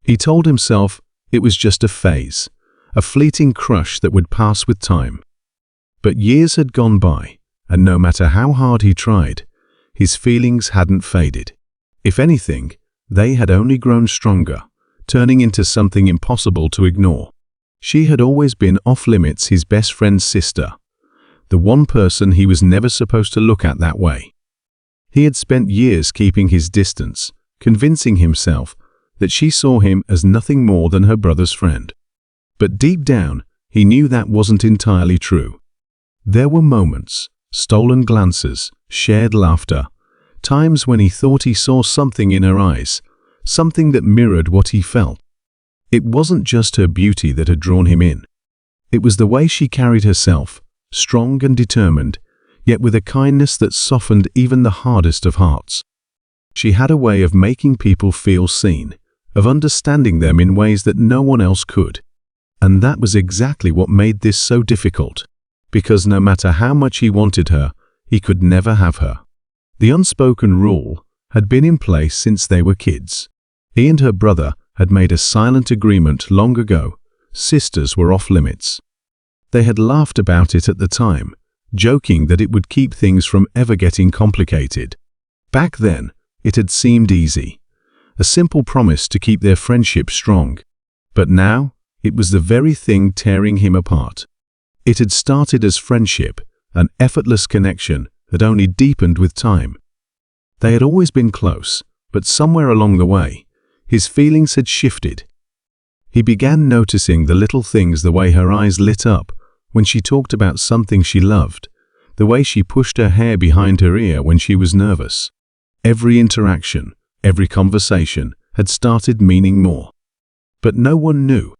He told himself it was just a phase, a fleeting crush that would pass with time. But years had gone by, and no matter how hard he tried, his feelings hadn't faded. If anything, they had only grown stronger, turning into something impossible to ignore. She had always been off-limits, his best friend's sister, the one person he was never supposed to look at that way. He had spent years keeping his distance, convincing himself that she saw him as nothing more than her brother's friend. But deep down, he knew that wasn't entirely true. There were moments, stolen glances, shared laughter, times when he thought he saw something in her eyes, something that mirrored what he felt. It wasn't just her beauty that had drawn him in. It was the way she carried herself, strong and determined, yet with a kindness that softened even the hardest of hearts. She had a way of making people feel seen, of understanding them in ways that no one else could. And that was exactly what made this so difficult, because no matter how much he wanted her, he could never have her. The unspoken rule had been in place since they were kids. He and her brother had made a silent agreement long ago. Sisters were off limits. They had laughed about it at the time, joking that it would keep things from ever getting complicated. Back then, it had seemed easy, a simple promise to keep their friendship strong. But now, it was the very thing tearing him apart. It had started as friendship, an effortless connection that only deepened with time. They had always been close, but somewhere along the way, his feelings had shifted. He began noticing the little things, the way her eyes lit up when she talked about something she loved, the way she pushed her hair behind her ear when she was nervous. Every interaction, every conversation had started meaning more. But no one knew.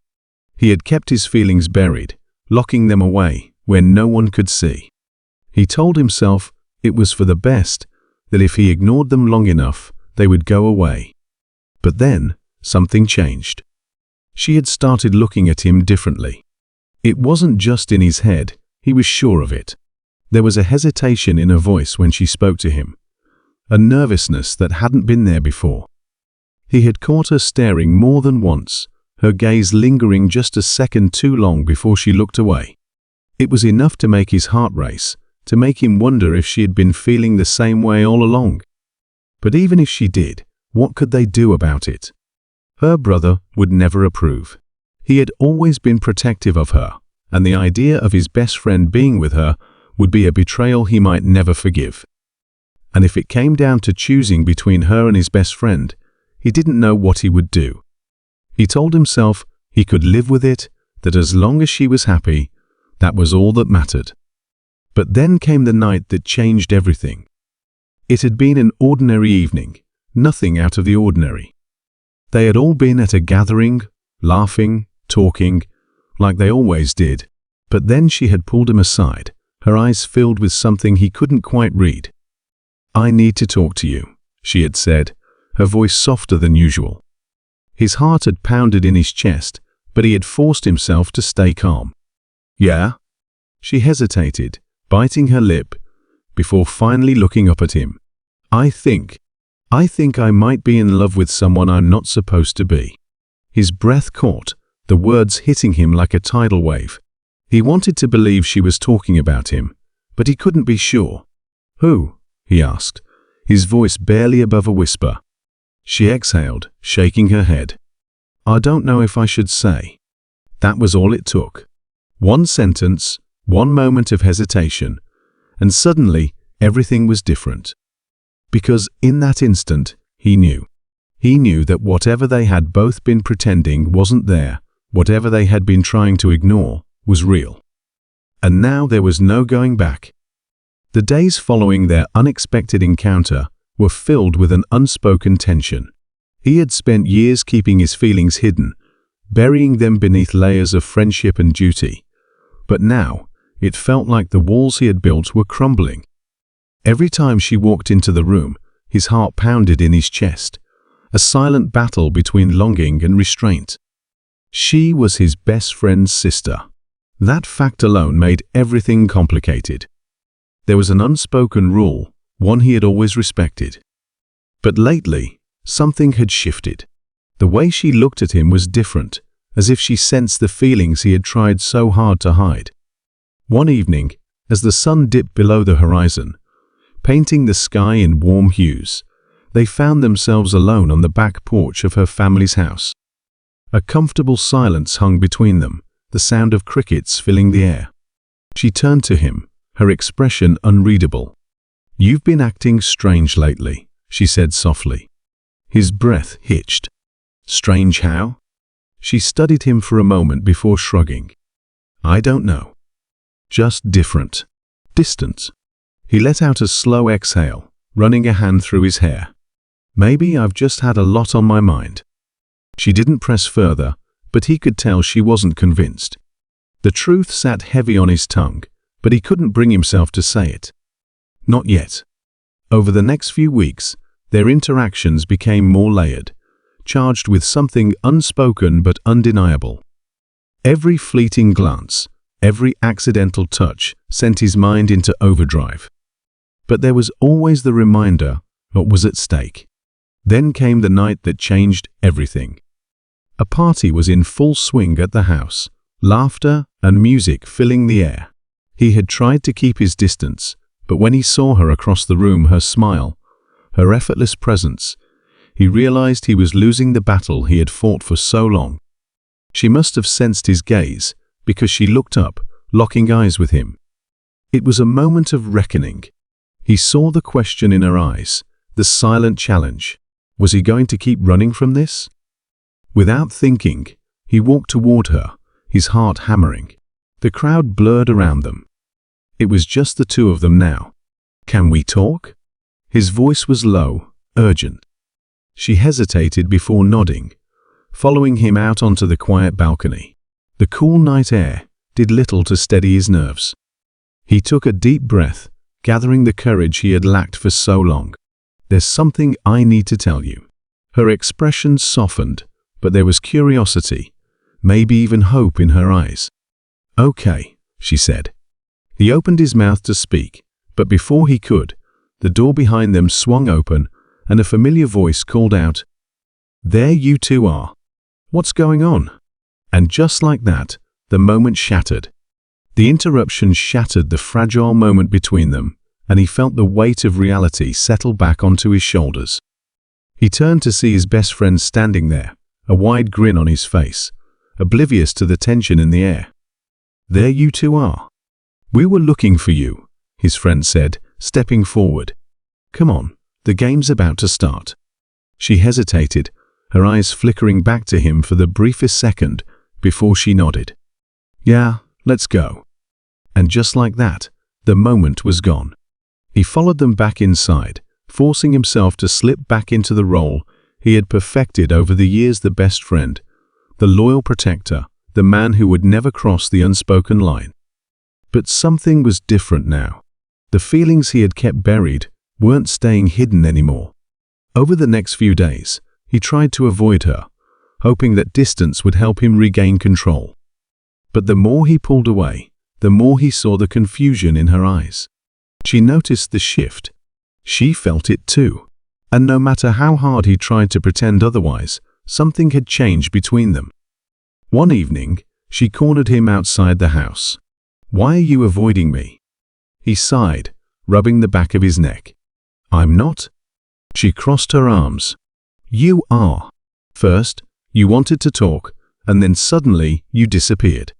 He had kept his feelings buried, locking them away where no one could see. He told himself it was for the best, that if he ignored them long enough, they would go away. But then, something changed. She had started looking at him differently. It wasn't just in his head, he was sure of it. There was a hesitation in her voice when she spoke to him, a nervousness that hadn't been there before. He had caught her staring more than once, her gaze lingering just a second too long before she looked away. It was enough to make his heart race, to make him wonder if she had been feeling the same way all along. But even if she did, what could they do about it? Her brother would never approve. He had always been protective of her, and the idea of his best friend being with her would be a betrayal he might never forgive. And if it came down to choosing between her and his best friend, he didn't know what he would do. He told himself he could live with it, that as long as she was happy, that was all that mattered. But then came the night that changed everything. It had been an ordinary evening, nothing out of the ordinary. They had all been at a gathering, laughing, talking, like they always did. But then she had pulled him aside, her eyes filled with something he couldn't quite read. "I need to talk to you," she had said, her voice softer than usual. His heart had pounded in his chest, but he had forced himself to stay calm. "Yeah?" She hesitated, biting her lip, before finally looking up at him. I think I might be in love with someone I'm not supposed to be." His breath caught, the words hitting him like a tidal wave. He wanted to believe she was talking about him, but he couldn't be sure. "Who?" he asked, his voice barely above a whisper. She exhaled, shaking her head. "I don't know if I should say." That was all it took. One sentence, one moment of hesitation, and suddenly everything was different. Because in that instant, he knew. He knew that whatever they had both been pretending wasn't there, whatever they had been trying to ignore was real. And now there was no going back. The days following their unexpected encounter were filled with an unspoken tension. He had spent years keeping his feelings hidden, burying them beneath layers of friendship and duty. But now, it felt like the walls he had built were crumbling. Every time she walked into the room, his heart pounded in his chest, a silent battle between longing and restraint. She was his best friend's sister. That fact alone made everything complicated. There was an unspoken rule, one he had always respected. But lately, something had shifted. The way she looked at him was different, as if she sensed the feelings he had tried so hard to hide. One evening, as the sun dipped below the horizon, painting the sky in warm hues, they found themselves alone on the back porch of her family's house. A comfortable silence hung between them, the sound of crickets filling the air. She turned to him, her expression unreadable. "You've been acting strange lately," she said softly. His breath hitched. "Strange how?" She studied him for a moment before shrugging. "I don't know. Just different. Distant." He let out a slow exhale, running a hand through his hair. "Maybe I've just had a lot on my mind." She didn't press further, but he could tell she wasn't convinced. The truth sat heavy on his tongue, but he couldn't bring himself to say it. Not yet. Over the next few weeks, their interactions became more layered, charged with something unspoken but undeniable. Every fleeting glance, every accidental touch sent his mind into overdrive. But there was always the reminder what was at stake. Then came the night that changed everything. A party was in full swing at the house, laughter and music filling the air. He had tried to keep his distance, but when he saw her across the room, her smile, her effortless presence, he realized he was losing the battle he had fought for so long. She must have sensed his gaze, because she looked up, locking eyes with him. It was a moment of reckoning. He saw the question in her eyes, the silent challenge. Was he going to keep running from this? Without thinking, he walked toward her, his heart hammering. The crowd blurred around them. It was just the two of them now. "Can we talk?" His voice was low, urgent. She hesitated before nodding, following him out onto the quiet balcony. The cool night air did little to steady his nerves. He took a deep breath, gathering the courage he had lacked for so long. "There's something I need to tell you." Her expression softened, but there was curiosity, maybe even hope in her eyes. "Okay," she said. He opened his mouth to speak, but before he could, the door behind them swung open and a familiar voice called out, "There you two are. What's going on?" And just like that, the moment shattered. The interruption shattered the fragile moment between them, and he felt the weight of reality settle back onto his shoulders. He turned to see his best friend standing there, a wide grin on his face, oblivious to the tension in the air. "There you two are. We were looking for you," his friend said, stepping forward. "Come on, the game's about to start." She hesitated, her eyes flickering back to him for the briefest second before she nodded. "Yeah, let's go." And just like that, the moment was gone. He followed them back inside, forcing himself to slip back into the role he had perfected over the years: the best friend, the loyal protector, the man who would never cross the unspoken line. But something was different now. The feelings he had kept buried weren't staying hidden anymore. Over the next few days, he tried to avoid her, hoping that distance would help him regain control. But the more he pulled away, the more he saw the confusion in her eyes. She noticed the shift. She felt it too. And no matter how hard he tried to pretend otherwise, something had changed between them. One evening, she cornered him outside the house. "Why are you avoiding me?" He sighed, rubbing the back of his neck. "I'm not." She crossed her arms. "You are. First, you wanted to talk, and then suddenly you disappeared.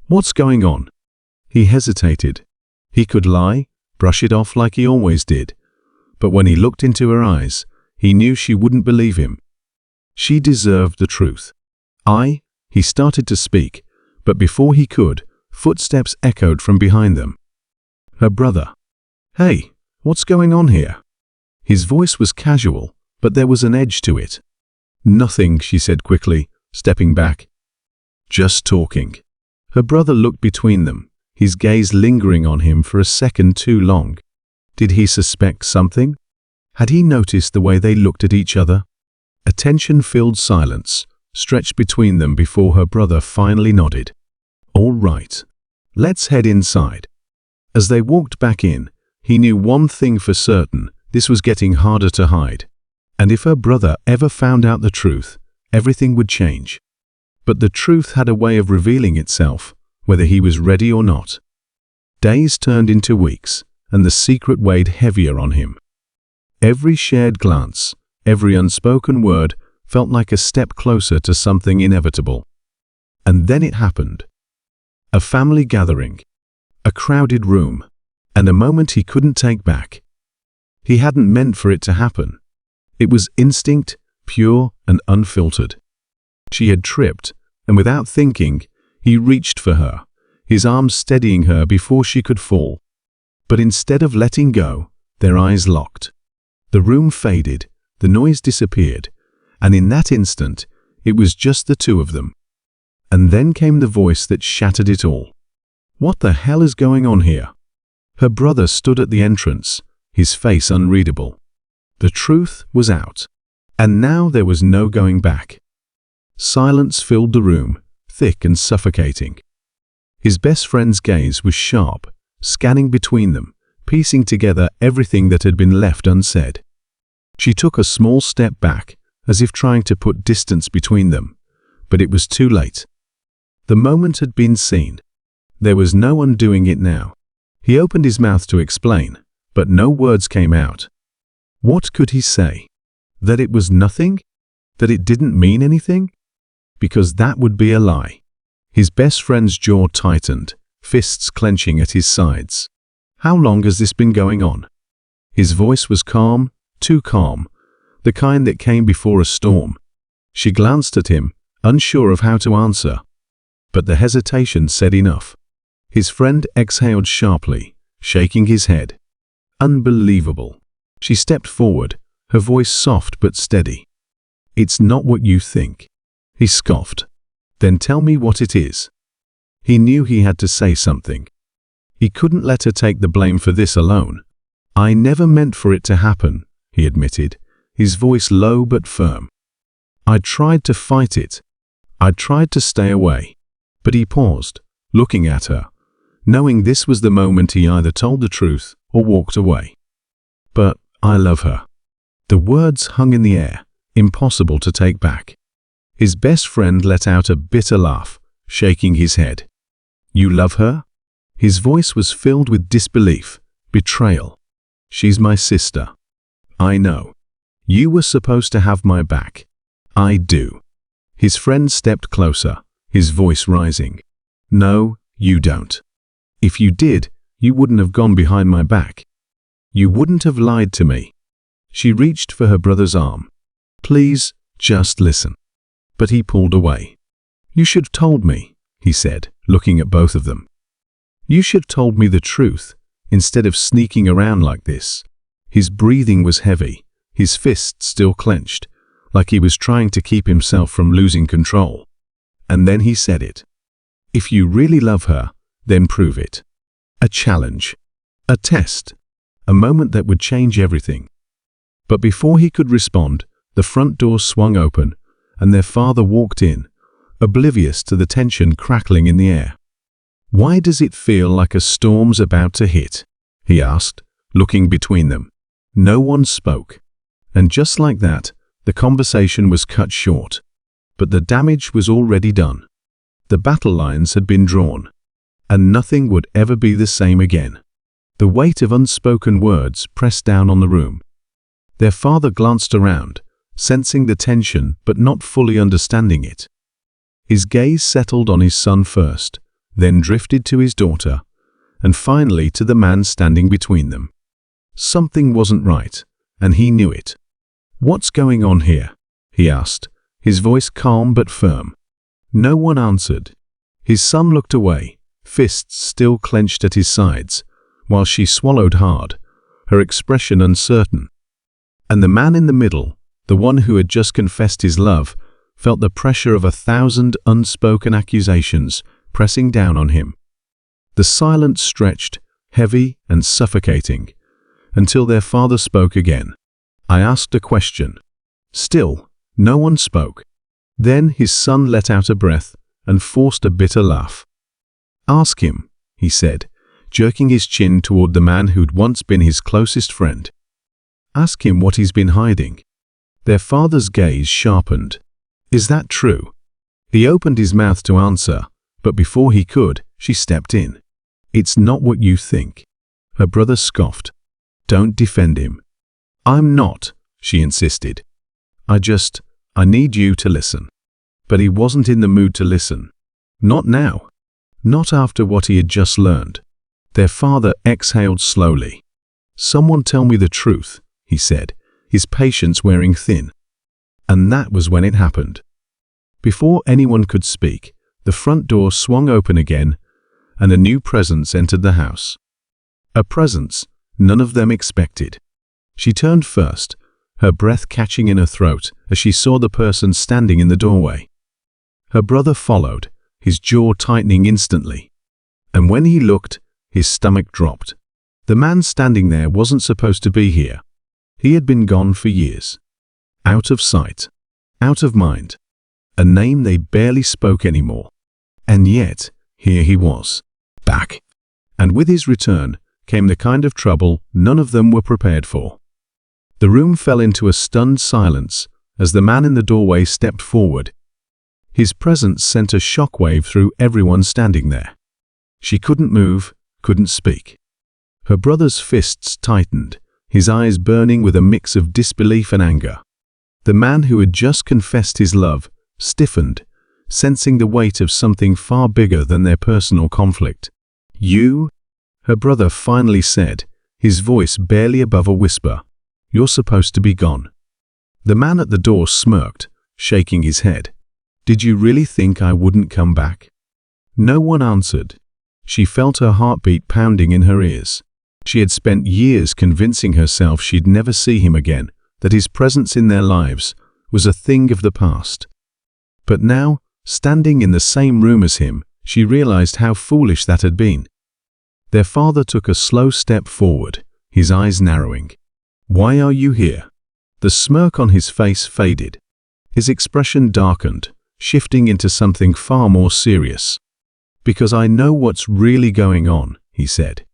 What's going on?" He hesitated. He could lie, brush it off like he always did. But when he looked into her eyes, he knew she wouldn't believe him. She deserved the truth. He started to speak, but before he could, footsteps echoed from behind them. Her brother. "Hey, what's going on here?" His voice was casual, but there was an edge to it. "Nothing," she said quickly, stepping back. "Just talking." Her brother looked between them, his gaze lingering on him for a second too long. Did he suspect something? Had he noticed the way they looked at each other? A tension-filled silence stretched between them before her brother finally nodded. "All right. Let's head inside." As they walked back in, he knew one thing for certain: this was getting harder to hide. And if her brother ever found out the truth, everything would change. But the truth had a way of revealing itself, whether he was ready or not. Days turned into weeks, and the secret weighed heavier on him. Every shared glance, every unspoken word felt like a step closer to something inevitable. And then it happened. A family gathering, a crowded room, and a moment he couldn't take back. He hadn't meant for it to happen. It was instinct, pure and unfiltered. She had tripped, and without thinking, he reached for her, his arms steadying her before she could fall. But instead of letting go, their eyes locked. The room faded, the noise disappeared, and in that instant, it was just the two of them. And then came the voice that shattered it all. "What the hell is going on here?" Her brother stood at the entrance, his face unreadable. The truth was out, and now there was no going back. Silence filled the room, thick and suffocating. His best friend's gaze was sharp, scanning between them, piecing together everything that had been left unsaid. She took a small step back, as if trying to put distance between them, but it was too late. The moment had been seen. There was no undoing it now. He opened his mouth to explain, but no words came out. What could he say? That it was nothing? That it didn't mean anything? Because that would be a lie. His best friend's jaw tightened, fists clenching at his sides. How long has this been going on? His voice was calm, too calm, the kind that came before a storm. She glanced at him, unsure of how to answer. But the hesitation said enough. His friend exhaled sharply, shaking his head. Unbelievable. She stepped forward, her voice soft but steady. "It's not what you think." He scoffed. "Then tell me what it is." He knew he had to say something. He couldn't let her take the blame for this alone. "I never meant for it to happen," he admitted, his voice low but firm. "I tried to fight it. I tried to stay away." But he paused, looking at her, knowing this was the moment he either told the truth or walked away. "But I love her." The words hung in the air, impossible to take back. His best friend let out a bitter laugh, shaking his head. "You love her?" His voice was filled with disbelief, betrayal. "She's my sister." "I know. You were supposed to have my back." "I do." His friend stepped closer, his voice rising. "No, you don't. If you did, you wouldn't have gone behind my back. You wouldn't have lied to me." She reached for her brother's arm. "Please, just listen." But he pulled away. "You should have told me," he said, looking at both of them. "You should have told me the truth, instead of sneaking around like this." His breathing was heavy, his fists still clenched, like he was trying to keep himself from losing control. And then he said it. "If you really love her, then prove it." A challenge. A test. A moment that would change everything. But before he could respond, the front door swung open, and their father walked in, oblivious to the tension crackling in the air. "Why does it feel like a storm's about to hit?" he asked, looking between them. No one spoke. And just like that, the conversation was cut short. But the damage was already done. The battle lines had been drawn, and nothing would ever be the same again. The weight of unspoken words pressed down on the room. Their father glanced around, sensing the tension but not fully understanding it. His gaze settled on his son first, then drifted to his daughter, and finally to the man standing between them. Something wasn't right, and he knew it. "What's going on here?" he asked, his voice calm but firm. No one answered. His son looked away, fists still clenched at his sides, while she swallowed hard, her expression uncertain. And the man in the middle, the one who had just confessed his love, felt the pressure of 1,000 unspoken accusations pressing down on him. The silence stretched, heavy and suffocating, until their father spoke again. I asked a question. Still, no one spoke. Then his son let out a breath and forced a bitter laugh. "Ask him," he said, jerking his chin toward the man who'd once been his closest friend. "Ask him what he's been hiding." Their father's gaze sharpened. Is that true? He opened his mouth to answer, but before he could, she stepped in. It's not what you think. Her brother scoffed. Don't defend him. I'm not, she insisted. I need you to listen. But he wasn't in the mood to listen. Not now. Not after what he had just learned. Their father exhaled slowly. Someone tell me the truth, he said, his patience wearing thin. And that was when it happened. Before anyone could speak, the front door swung open again, and a new presence entered the house. A presence none of them expected. She turned first, her breath catching in her throat as she saw the person standing in the doorway. Her brother followed, his jaw tightening instantly. And when he looked, his stomach dropped. The man standing there wasn't supposed to be here. He had been gone for years. Out of sight. Out of mind. A name they barely spoke anymore. And yet, here he was. Back. And with his return came the kind of trouble none of them were prepared for. The room fell into a stunned silence as the man in the doorway stepped forward. His presence sent a shockwave through everyone standing there. She couldn't move, couldn't speak. Her brother's fists tightened, his eyes burning with a mix of disbelief and anger. The man who had just confessed his love stiffened, sensing the weight of something far bigger than their personal conflict. You? Her brother finally said, his voice barely above a whisper. You're supposed to be gone. The man at the door smirked, shaking his head. Did you really think I wouldn't come back? No one answered. She felt her heartbeat pounding in her ears. She had spent years convincing herself she'd never see him again, that his presence in their lives was a thing of the past. But now, standing in the same room as him, she realized how foolish that had been. Their father took a slow step forward, his eyes narrowing. Why are you here? The smirk on his face faded. His expression darkened, shifting into something far more serious. Because I know what's really going on, he said.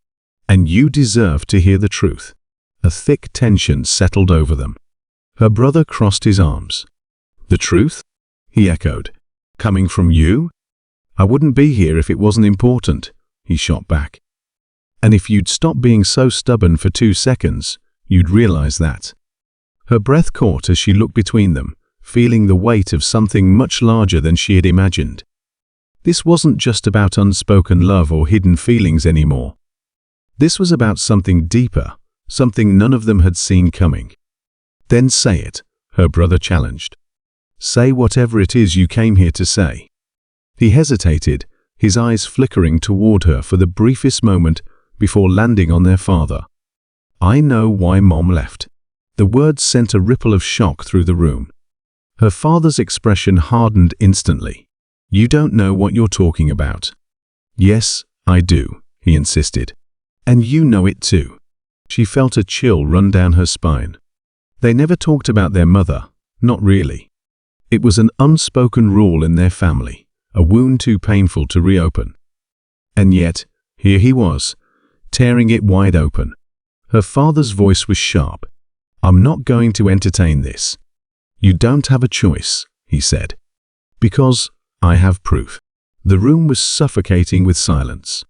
And you deserve to hear the truth. A thick tension settled over them. Her brother crossed his arms. The truth? He echoed. Coming from you? I wouldn't be here if it wasn't important, he shot back. And if you'd stop being so stubborn for 2 seconds, you'd realize that. Her breath caught as she looked between them, feeling the weight of something much larger than she had imagined. This wasn't just about unspoken love or hidden feelings anymore. This was about something deeper, something none of them had seen coming. Then say it, her brother challenged. Say whatever it is you came here to say. He hesitated, his eyes flickering toward her for the briefest moment before landing on their father. I know why Mom left. The words sent a ripple of shock through the room. Her father's expression hardened instantly. You don't know what you're talking about. Yes, I do, he insisted. And you know it too. She felt a chill run down her spine. They never talked about their mother, not really. It was an unspoken rule in their family, a wound too painful to reopen. And yet, here he was, tearing it wide open. Her father's voice was sharp. I'm not going to entertain this. You don't have a choice, he said. Because I have proof. The room was suffocating with silence.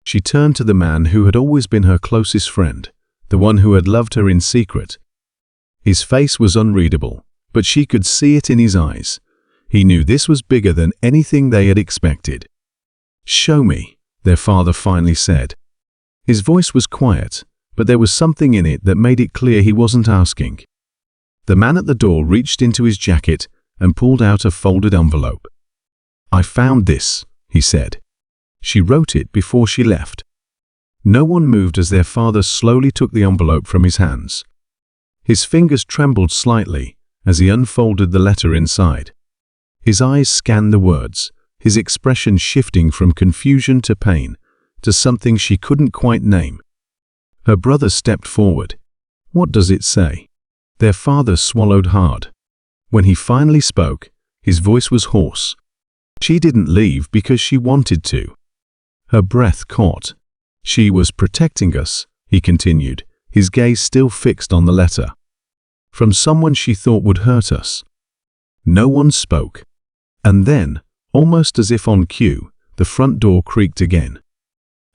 She turned to the man who had always been her closest friend, the one who had loved her in secret. His face was unreadable, but she could see it in his eyes. He knew this was bigger than anything they had expected. Show me, their father finally said. His voice was quiet, but there was something in it that made it clear he wasn't asking. The man at the door reached into his jacket and pulled out a folded envelope. I found this, he said. She wrote it before she left. No one moved as their father slowly took the envelope from his hands. His fingers trembled slightly as he unfolded the letter inside. His eyes scanned the words, his expression shifting from confusion to pain, to something she couldn't quite name. Her brother stepped forward. What does it say? Their father swallowed hard. When he finally spoke, his voice was hoarse. She didn't leave because she wanted to. Her breath caught. She was protecting us, he continued, his gaze still fixed on the letter. From someone she thought would hurt us. No one spoke. And then, almost as if on cue, the front door creaked again.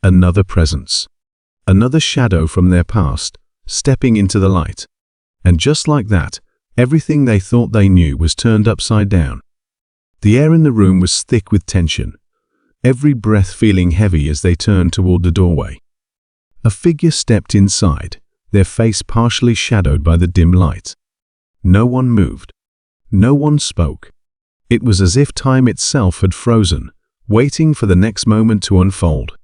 Another presence. Another shadow from their past, stepping into the light. And just like that, everything they thought they knew was turned upside down. The air in the room was thick with tension, every breath feeling heavy as they turned toward the doorway. A figure stepped inside, their face partially shadowed by the dim light. No one moved. No one spoke. It was as if time itself had frozen, waiting for the next moment to unfold.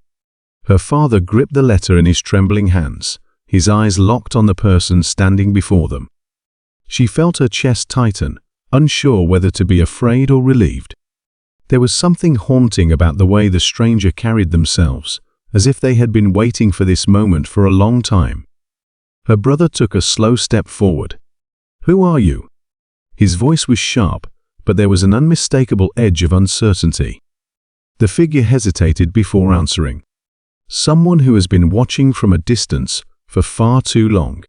Her father gripped the letter in his trembling hands, his eyes locked on the person standing before them. She felt her chest tighten, unsure whether to be afraid or relieved. There was something haunting about the way the stranger carried themselves, as if they had been waiting for this moment for a long time. Her brother took a slow step forward. "Who are you?" His voice was sharp, but there was an unmistakable edge of uncertainty. The figure hesitated before answering. "Someone who has been watching from a distance for far too long."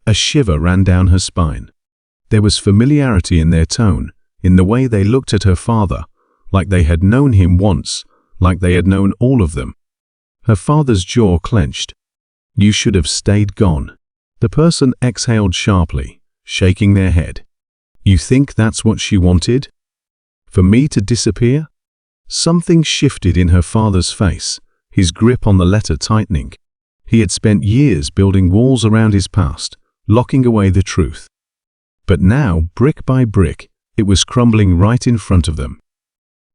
A shiver ran down her spine. There was familiarity in their tone, in the way they looked at her father, like they had known him once, like they had known all of them. Her father's jaw clenched. "You should have stayed gone." The person exhaled sharply, shaking their head. "You think that's what she wanted? For me to disappear?" Something shifted in her father's face, his grip on the letter tightening. He had spent years building walls around his past, locking away the truth. But now, brick by brick, it was crumbling right in front of them.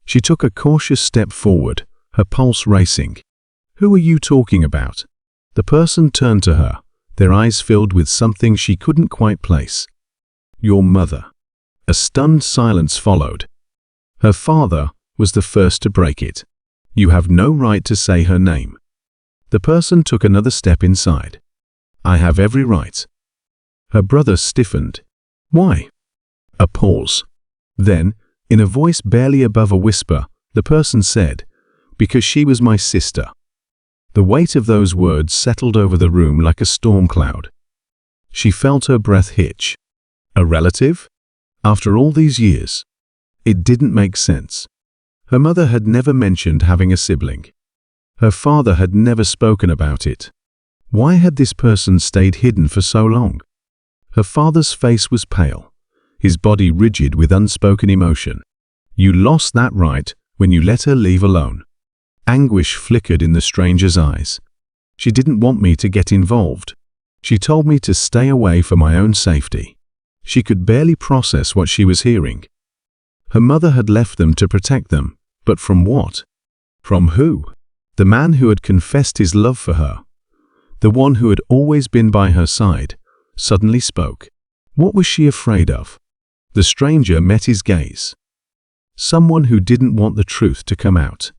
She took a cautious step forward, her pulse racing. "Who are you talking about?" The person turned to her, their eyes filled with something she couldn't quite place. "Your mother." A stunned silence followed. Her father was the first to break it. "You have no right to say her name." The person took another step inside. "I have every right." Her brother stiffened. "Why?" A pause. Then, in a voice barely above a whisper, the person said, "Because she was my sister." The weight of those words settled over the room like a storm cloud. She felt her breath hitch. A relative? After all these years? It didn't make sense. Her mother had never mentioned having a sibling. Her father had never spoken about it. Why had this person stayed hidden for so long? Her father's face was pale, his body rigid with unspoken emotion. "You lost that right when you let her leave alone." Anguish flickered in the stranger's eyes. "She didn't want me to get involved. She told me to stay away for my own safety." She could barely process what she was hearing. Her mother had left them to protect them, but from what? From who? The man who had confessed his love for her, the one who had always been by her side, suddenly spoke. What was she afraid of? The stranger met his gaze. Someone who didn't want the truth to come out.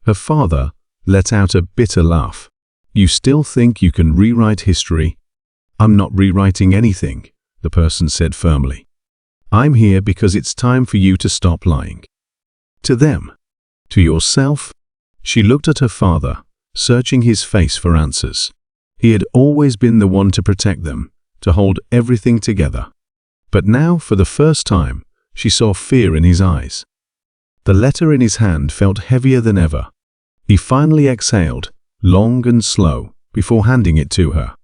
Her father let out a bitter laugh. "You still think you can rewrite history?" "I'm not rewriting anything," the person said firmly. "I'm here because it's time for you to stop lying." To them. To yourself? She looked at her father, searching his face for answers. He had always been the one to protect them, to hold everything together. But now, for the first time, she saw fear in his eyes. The letter in his hand felt heavier than ever. He finally exhaled, long and slow, before handing it to her.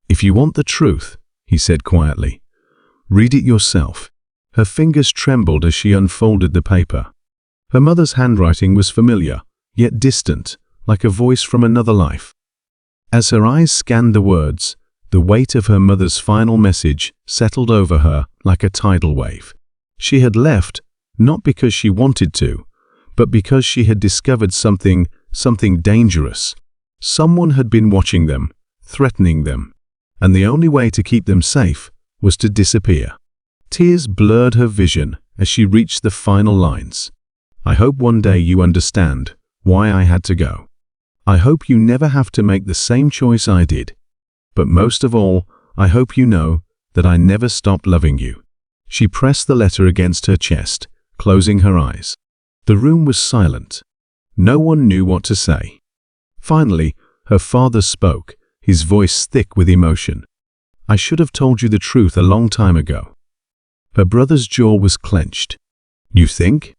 "If you want the truth," he said quietly, "read it yourself." Her fingers trembled as she unfolded the paper. Her mother's handwriting was familiar, yet distant, like a voice from another life. As her eyes scanned the words, the weight of her mother's final message settled over her like a tidal wave. She had left, not because she wanted to, but because she had discovered something dangerous. Someone had been watching them, threatening them, and the only way to keep them safe was to disappear. Tears blurred her vision as she reached the final lines. "I hope one day you understand why I had to go. I hope you never have to make the same choice I did. But most of all, I hope you know that I never stopped loving you." She pressed the letter against her chest, closing her eyes. The room was silent. No one knew what to say. Finally, her father spoke, his voice thick with emotion. "I should have told you the truth a long time ago." Her brother's jaw was clenched. You think?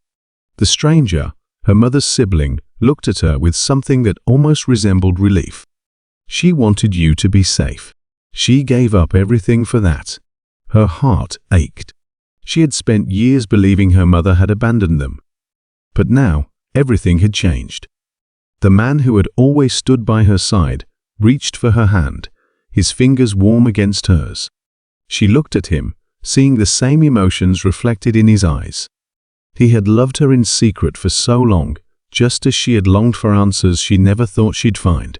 The stranger, her mother's sibling, looked at her with something that almost resembled relief. She wanted you to be safe. She gave up everything for that. Her heart ached. She had spent years believing her mother had abandoned them. But now, everything had changed. The man who had always stood by her side reached for her hand, his fingers warm against hers. She looked at him, seeing the same emotions reflected in his eyes. He had loved her in secret for so long, just as she had longed for answers she never thought she'd find.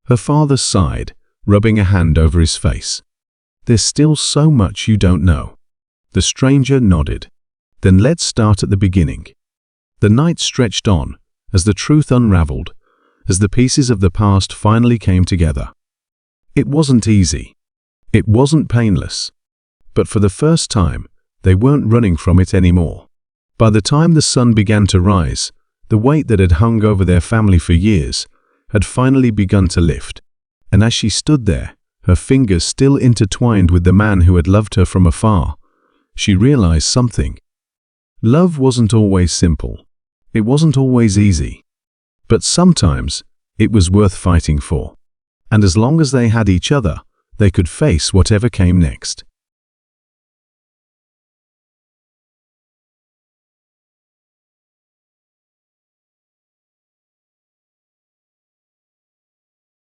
Her father sighed, rubbing a hand over his face. There's still so much you don't know. The stranger nodded. Then let's start at the beginning. The night stretched on, as the truth unraveled, as the pieces of the past finally came together. It wasn't easy. It wasn't painless. But for the first time, they weren't running from it anymore. By the time the sun began to rise, the weight that had hung over their family for years had finally begun to lift. And as she stood there, her fingers still intertwined with the man who had loved her from afar, she realized something. Love wasn't always simple. It wasn't always easy. But sometimes, it was worth fighting for. And as long as they had each other, they could face whatever came next.